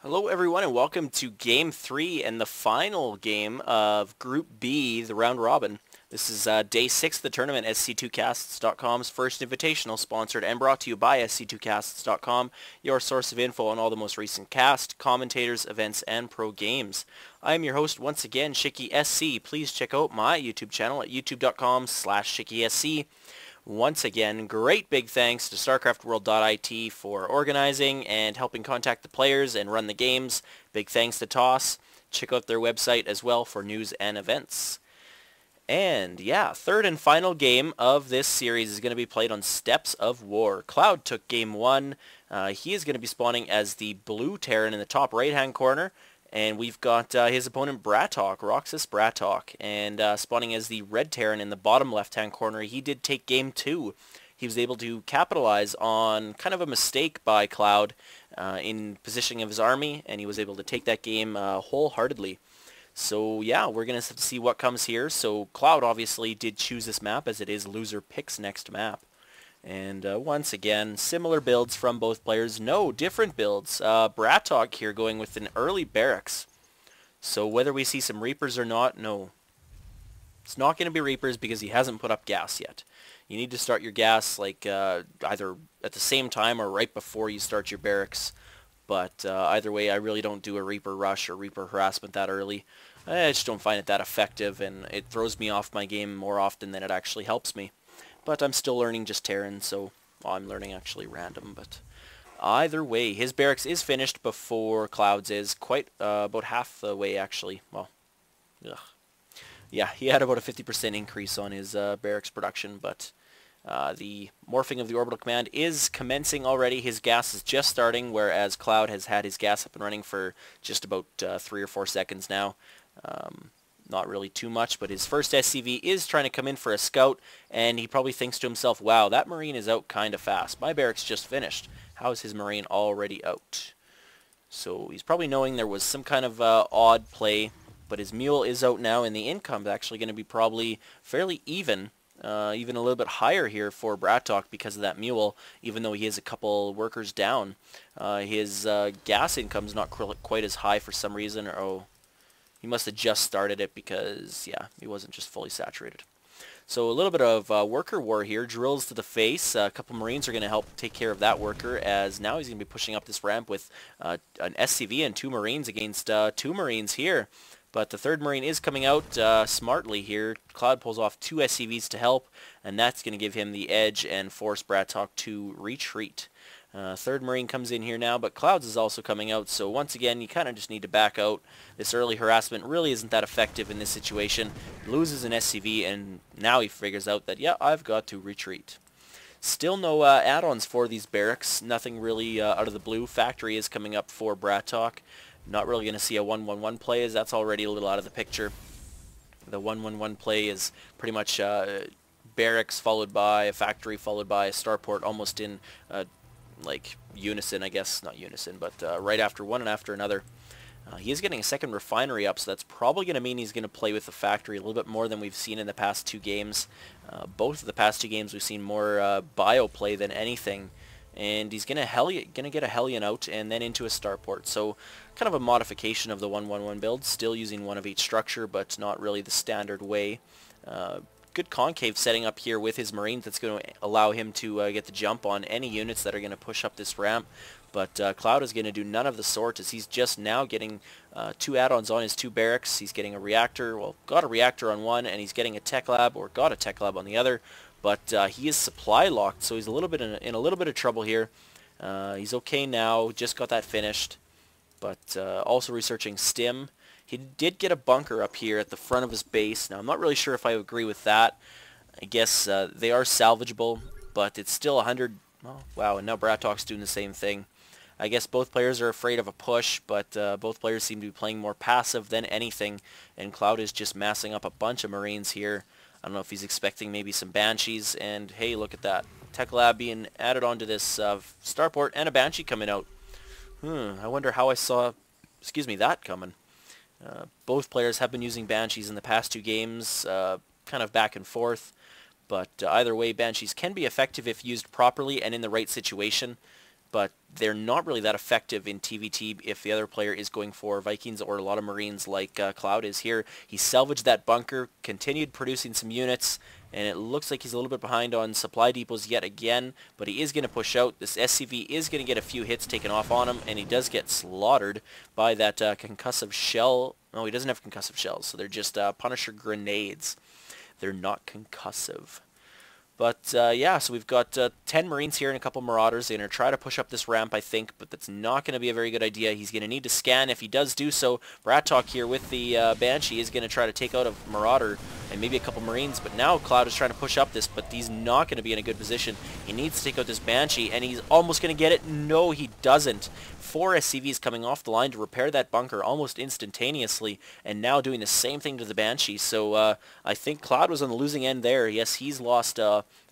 Hello everyone and welcome to Game 3 and the final game of Group B, the round robin. This is Day 6 of the tournament, SC2Casts.com's first invitational, sponsored and brought to you by SC2Casts.com, your source of info on all the most recent cast, commentators, events, and pro games. I am your host once again, ShikySC. Please check out my YouTube channel at youtube.com/ShikySC. Once again, great big thanks to starcraftworld.it for organizing and helping contact the players and run the games. Big thanks to Toss. Check out their website as well for news and events. And yeah, third and final game of this series is going to be played on Steps of War. ClouD took game 1. He is going to be spawning as the blue Terran in the top right-hand corner. And we've got his opponent BratOK, BratOK, and spawning as the red Terran in the bottom left-hand corner. He did take game 2. He was able to capitalize on kind of a mistake by ClouD in positioning of his army, and he was able to take that game wholeheartedly. So yeah, we're going to have to see what comes here. So ClouD obviously did choose this map, as it is loser picks next map. And once again, similar builds from both players. No, different builds. BratOK here going with an early barracks. So whether we see some Reapers or not, no. It's not going to be Reapers because he hasn't put up gas yet. You need to start your gas like either at the same time or right before you start your barracks. But either way, I really don't do a Reaper rush or Reaper harassment that early. I just don't find it that effective, and it throws me off my game more often than it actually helps me. But I'm still learning just Terran, so I'm learning actually random. But either way, his barracks is finished before ClouD's is. Quite about half the way, actually. Well, ugh. Yeah, he had about a 50% increase on his barracks production, but the morphing of the orbital command is commencing already. His gas is just starting, whereas ClouD has had his gas up and running for just about 3 or 4 seconds now. Not really too much, but his first SCV is trying to come in for a scout, and he probably thinks to himself, wow, that Marine is out kind of fast. My barracks just finished. How is his Marine already out? So he's probably knowing there was some kind of odd play, but his Mule is out now, and the income is actually going to be probably fairly even a little bit higher here for BratOK because of that Mule, even though he has a couple workers down. His gas income is not quite as high for some reason, or he must have just started it because, yeah, he wasn't just fully saturated. So a little bit of worker war here. Drills to the face. A couple Marines are going to help take care of that worker, as now he's going to be pushing up this ramp with an SCV and 2 Marines against 2 Marines here. But the 3rd Marine is coming out smartly here. ClouD pulls off 2 SCVs to help, and that's going to give him the edge and force BratOK to retreat. 3rd Marine comes in here now, but ClouD's is also coming out, so once again, you kind of just need to back out. This early harassment really isn't that effective in this situation. He loses an SCV, and now he figures out that, yeah, I've got to retreat. Still no add-ons for these barracks. Nothing really out of the blue. Factory is coming up for BratOK. Not really going to see a 1-1-1 play, as that's already a little out of the picture. The 1-1-1 play is pretty much barracks followed by a factory followed by a starport, almost in like unison, I guess. Not unison, but right after one and after another. He is getting a second refinery up, so that's probably going to mean he's going to play with the factory a little bit more than we've seen in the past 2 games. Both of the past 2 games we've seen more bio play than anything. And he's going to get a Hellion out and then into a starport. So kind of a modification of the 1-1-1 build, still using one of each structure, but not really the standard way. Good concave setting up here with his Marines that's going to allow him to get the jump on any units that are going to push up this ramp. But ClouD is going to do none of the sort, as he's just now getting 2 add-ons on his 2 barracks. He's getting a reactor, well, got a reactor on one, and he's getting a tech lab, or got a tech lab on the other. But he is supply locked, so he's a little bit in a little bit of trouble here. He's okay now, just got that finished. But also researching stim. He did get a bunker up here at the front of his base. Now, I'm not really sure if I agree with that. I guess they are salvageable, but it's still 100... Oh, wow, and now BratOK's doing the same thing. I guess both players are afraid of a push, but both players seem to be playing more passive than anything, and ClouD is just massing up a bunch of Marines here. I don't know if he's expecting maybe some Banshees, and hey, look at that. Tech Lab being added onto this starport, and a Banshee coming out. I wonder how I saw, that coming. Both players have been using Banshees in the past 2 games, kind of back and forth. But either way, Banshees can be effective if used properly and in the right situation. but they're not really that effective in TvT if the other player is going for Vikings or a lot of Marines like ClouD is here. He salvaged that bunker, continued producing some units, and it looks like he's a little bit behind on supply depots yet again, but he is going to push out. This SCV is going to get a few hits taken off on him, and he does get slaughtered by that concussive shell. No, he doesn't have concussive shells, so they're just Punisher grenades. They're not concussive. But yeah, so we've got 10 Marines here and a couple Marauders. They're going to try to push up this ramp, I think, but that's not going to be a very good idea. He's going to need to scan. If he does do so, BratOK here with the Banshee is going to try to take out a Marauder and maybe a couple Marines. But now ClouD is trying to push up this, but he's not going to be in a good position. He needs to take out this Banshee, and he's almost going to get it. No, he doesn't. 4 SCVs coming off the line to repair that bunker almost instantaneously, and now doing the same thing to the Banshee. So I think ClouD was on the losing end there. Yes, he's lost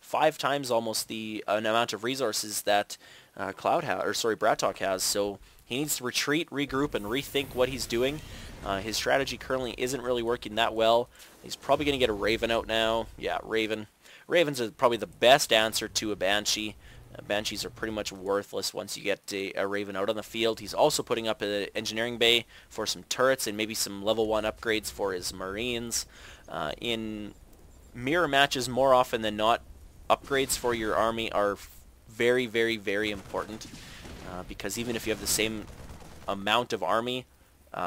5 times almost the amount of resources that BratOK has. So he needs to retreat, regroup, and rethink what he's doing. His strategy currently isn't really working that well. He's probably going to get a Raven out now. Yeah, Raven. Ravens are probably the best answer to a Banshee. Banshees are pretty much worthless once you get a Raven out on the field. He's also putting up an engineering bay for some turrets and maybe some level 1 upgrades for his Marines. In mirror matches, more often than not, upgrades for your army are very, very, very important because even if you have the same amount of army,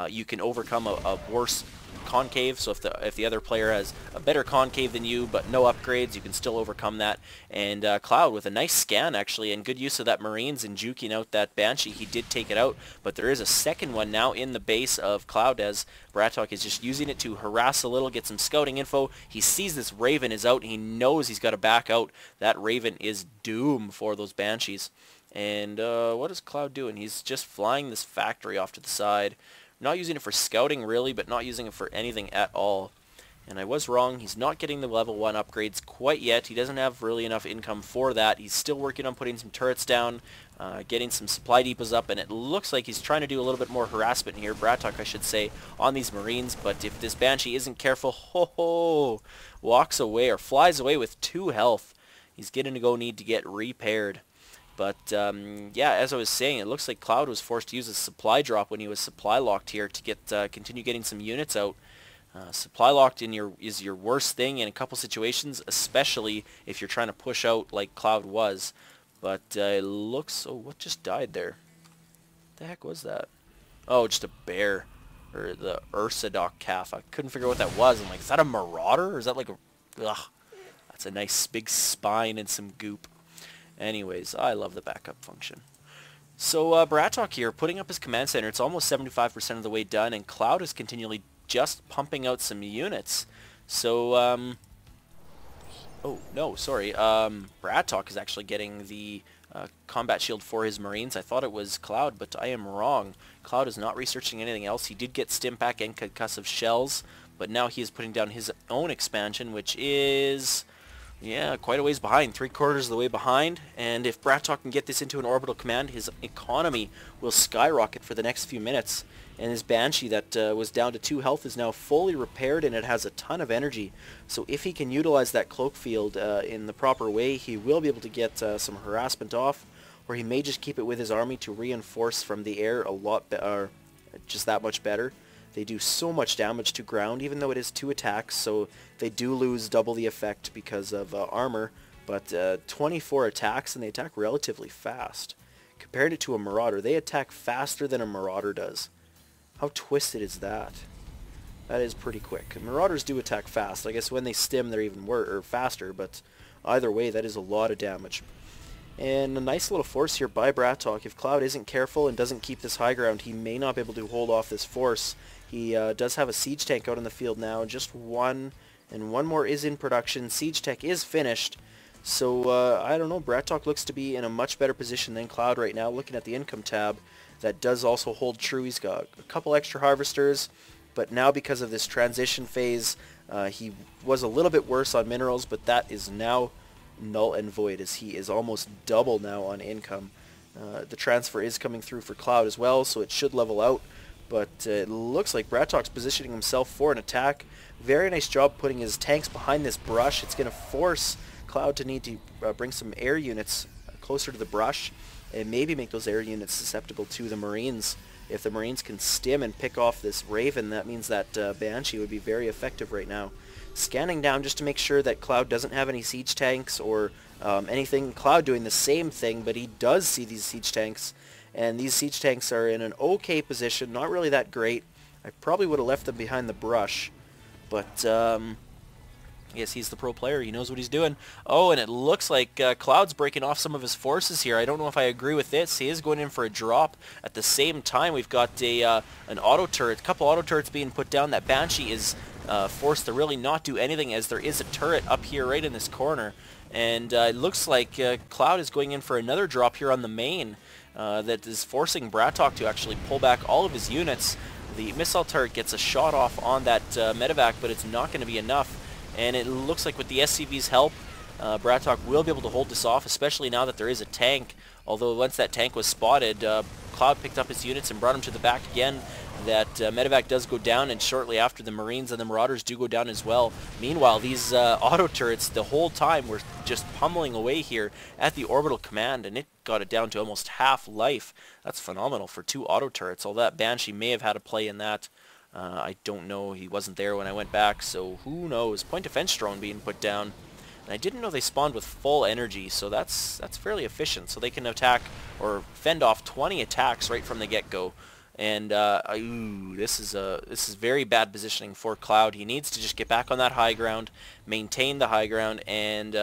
you can overcome a worse concave. So if the other player has a better concave than you but no upgrades, you can still overcome that. And ClouD with a nice scan actually and good use of that Marines and juking out that Banshee, he did take it out, but there is a second one now in the base of ClouD as BratOK is just using it to harass a little, get some scouting info. He sees this Raven is out, he knows he's got to back out. That Raven is doom for those Banshees. And what is ClouD doing? He's just flying this factory off to the side. Not using it for scouting really, but not using it for anything at all. And I was wrong. He's not getting the level 1 upgrades quite yet. He doesn't have really enough income for that. He's still working on putting some turrets down, getting some supply depots up, and it looks like he's trying to do a little bit more harassment here, BratOK I should say, on these Marines. But if this Banshee isn't careful, walks away or flies away with 2 health, he's going to go need to get repaired. But yeah, as I was saying, it looks like ClouD was forced to use a supply drop when he was supply locked here to get continue getting some units out. Supply locked is your worst thing in a couple situations, especially if you're trying to push out like ClouD was. But it looks... Oh, what just died there? What the heck was that? Oh, just a bear. Or the Ursadok calf. I couldn't figure out what that was. I'm like, is that a Marauder? Or is that like a... Ugh. That's a nice big spine and some goop. Anyways, I love the backup function. So BratOK here, putting up his command center. It's almost 75% of the way done, and ClouD is continually just pumping out some units. So, oh, no, sorry. BratOK is actually getting the combat shield for his Marines. I thought it was ClouD, but I am wrong. ClouD is not researching anything else. He did get Stimpack and concussive shells, but now he is putting down his own expansion, which is... yeah, quite a ways behind, 3/4 of the way behind, and if BratOK can get this into an orbital command, his economy will skyrocket for the next few minutes. And his Banshee that was down to 2 health is now fully repaired, and it has a ton of energy. So if he can utilize that cloak field in the proper way, he will be able to get some harassment off, or he may just keep it with his army to reinforce from the air a lot, just that much better. They do so much damage to ground, even though it is 2 attacks, so they do lose double the effect because of armor, but 24 attacks, and they attack relatively fast. Compared it to a Marauder, they attack faster than a Marauder does. How twisted is that? That is pretty quick. Marauders do attack fast. I guess when they stim, they're even faster, but either way, that is a lot of damage. And a nice little force here by BratOK. If ClouD isn't careful and doesn't keep this high ground, he may not be able to hold off this force. He does have a siege tank out in the field now, just one, and one more is in production. Siege tech is finished, so I don't know. BratOK looks to be in a much better position than ClouD right now. Looking at the income tab, that does also hold true. He's got a couple extra harvesters, but now because of this transition phase, he was a little bit worse on minerals, but that is now null and void as he is almost double now on income. The transfer is coming through for ClouD as well, so it should level out. But it looks like BratOK's positioning himself for an attack. Very nice job putting his tanks behind this brush. It's going to force ClouD to need to bring some air units closer to the brush. and maybe make those air units susceptible to the Marines. If the Marines can stim and pick off this Raven, that means that Banshee would be very effective right now. Scanning down just to make sure that ClouD doesn't have any siege tanks or anything. ClouD doing the same thing, but he does see these siege tanks, and these siege tanks are in an okay position, not really that great. I probably would have left them behind the brush, but yes, he's the pro player. He knows what he's doing. Oh, and it looks like ClouD's breaking off some of his forces here. I don't know if I agree with this. He is going in for a drop. At the same time, we've got an auto turret, a couple auto turrets being put down. That Banshee is forced to really not do anything, as there is a turret up here right in this corner. And it looks like ClouD is going in for another drop here on the main that is forcing BratOK to actually pull back all of his units. The missile turret gets a shot off on that medevac, but it's not going to be enough. And it looks like with the SCV's help, BratOK will be able to hold this off, especially now that there is a tank. Although once that tank was spotted, ClouD picked up his units and brought him to the back again. That medevac does go down, and shortly after, the Marines and the Marauders do go down as well. Meanwhile, these auto turrets the whole time were just pummeling away here at the orbital command, and it got it down to almost half life. That's phenomenal for 2 auto turrets. Although that Banshee may have had a play in that. I don't know. He wasn't there when I went back, so who knows. Point defense drone being put down. And I didn't know they spawned with full energy, so that's fairly efficient. So they can attack or fend off 20 attacks right from the get-go. And this is very bad positioning for ClouD. He needs to just get back on that high ground, maintain the high ground, and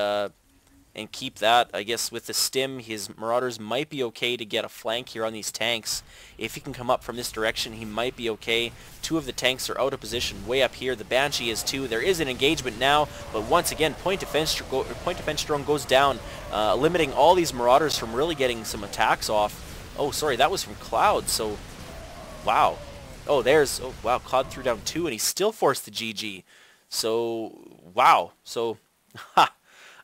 keep that. I guess with the stim, his Marauders might be okay to get a flank here on these tanks. If he can come up from this direction, he might be okay. 2 of the tanks are out of position way up here. The Banshee is too. There is an engagement now, but once again, point defense drone goes down, limiting all these Marauders from really getting some attacks off. Oh, sorry, that was from ClouD, so wow. Oh, wow, ClouD threw down 2, and he still forced the GG. So, wow. So, ha.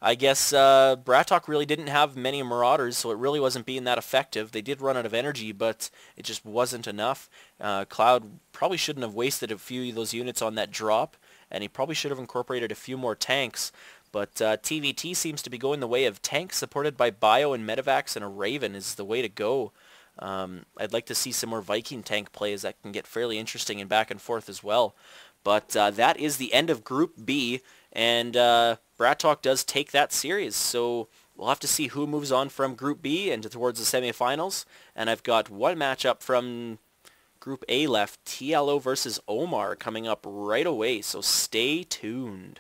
I guess BratOK really didn't have many Marauders, so it really wasn't being that effective. They did run out of energy, but it just wasn't enough. ClouD probably shouldn't have wasted a few of those units on that drop, and he probably should have incorporated a few more tanks. But TvT seems to be going the way of tanks supported by bio and medevacs, and a Raven is the way to go. I'd like to see some more Viking tank plays that can get fairly interesting and back and forth as well. But that is the end of Group B, and BratOK does take that series. So we'll have to see who moves on from Group B and towards the semifinals. And I've got one matchup from Group A left, TLO versus Omar, coming up right away. So stay tuned.